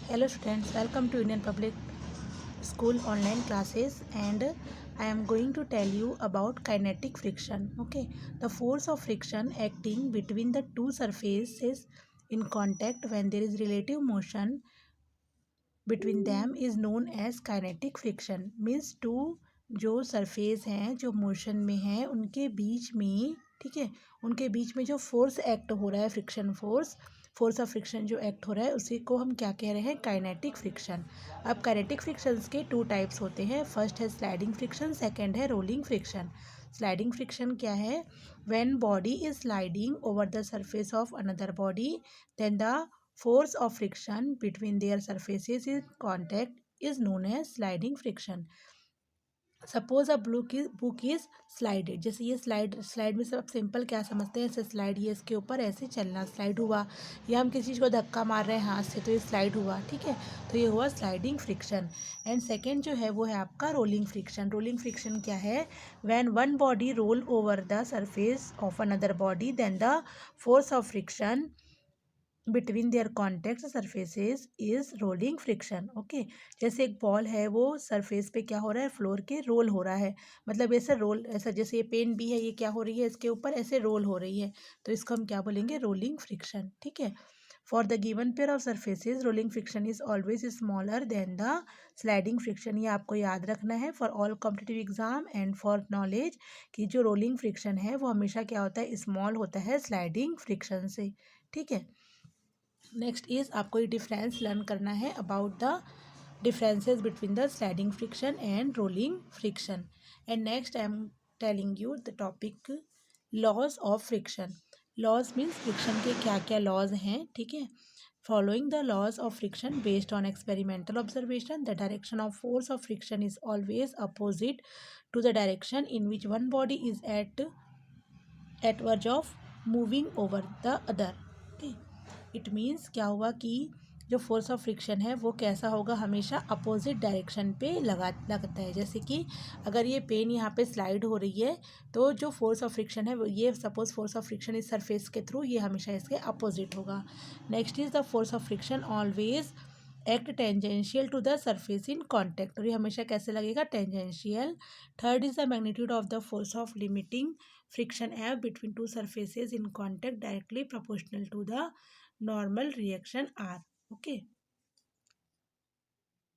Hello students, welcome to Indian Public School online classes, and I am going to tell you about kinetic friction. Okay, the force of friction acting between the two surfaces in contact when there is relative motion between them is known as kinetic friction. Means two जो surface हैं जो motion में हैं उनके बीच में, ठीक है, उनके बीच में जो फोर्स एक्ट हो रहा है, फ्रिक्शन फोर्स ऑफ फ्रिक्शन जो एक्ट हो रहा है उसी को हम क्या कह रहे हैं, काइनेटिक फ्रिक्शन। अब काइनेटिक फ्रिक्शंस के टू टाइप्स होते हैं। फर्स्ट है स्लाइडिंग फ्रिक्शन, सेकंड है रोलिंग फ्रिक्शन। स्लाइडिंग फ्रिक्शन क्या है? When body is sliding over the surface of another body, then the force of friction between their surfaces in contact is known as sliding friction. Suppose a book is slided, जैसे ये slide में सब simple क्या समझते हैं, ऐसे slide, ये इसके ऊपर ऐसे चलना, स्लाइड हुआ, या हम किसी चीज़ को धक्का मार रहे हैं हाथ से तो ये स्लाइड हुआ, ठीक है, तो ये हुआ स्लाइडिंग फ्रिक्शन। एंड सेकेंड जो है वो है आपका रोलिंग फ्रिक्शन। रोलिंग फ्रिक्शन क्या है? When one body roll over the surface of another body, then the force of friction between their contact surfaces is rolling friction. Okay, जैसे एक ball है वो सरफेस पे क्या हो रहा है, फ्लोर के रोल हो रहा है, मतलब ऐसे रोल, ऐसा जैसे ये पेन भी है, ये क्या हो रही है, इसके ऊपर ऐसे रोल हो रही है, तो इसको हम क्या बोलेंगे, रोलिंग फ्रिक्शन। ठीक है, for the given pair of surfaces rolling friction is always smaller than the sliding friction. ये आपको याद रखना है for all competitive exam and for knowledge, कि जो रोलिंग फ्रिक्शन है वो हमेशा क्या होता है, स्मॉल होता है स्लाइडिंग फ्रिक्शन से। ठीक है, नेक्स्ट इज आपको ये डिफरेंस लर्न करना है about the differences between the sliding friction and rolling friction. And next I am telling you the topic laws of friction. Laws means friction के क्या क्या laws हैं, ठीक है। Following the laws of friction based on experimental observation, the direction of force of friction is always opposite to the direction in which one body is at verge of moving over the other. Okay, it means क्या हुआ कि जो force of friction है वो कैसा होगा, हमेशा opposite direction पे लगता है। जैसे कि अगर ये पेन यहाँ पे स्लाइड हो रही है तो जो फोर्स ऑफ फ्रिक्शन है वो, ये सपोज फोर्स ऑफ फ्रिक्शन इस सरफेस के थ्रू, ये हमेशा इसके अपोजिट होगा। Next is the force of friction always act tangential to the surface in contact, और ये हमेशा कैसे लगेगा, tangential. Third is the magnitude of the force of limiting friction F between two surfaces in contact directly proportional to the normal reaction R. Okay.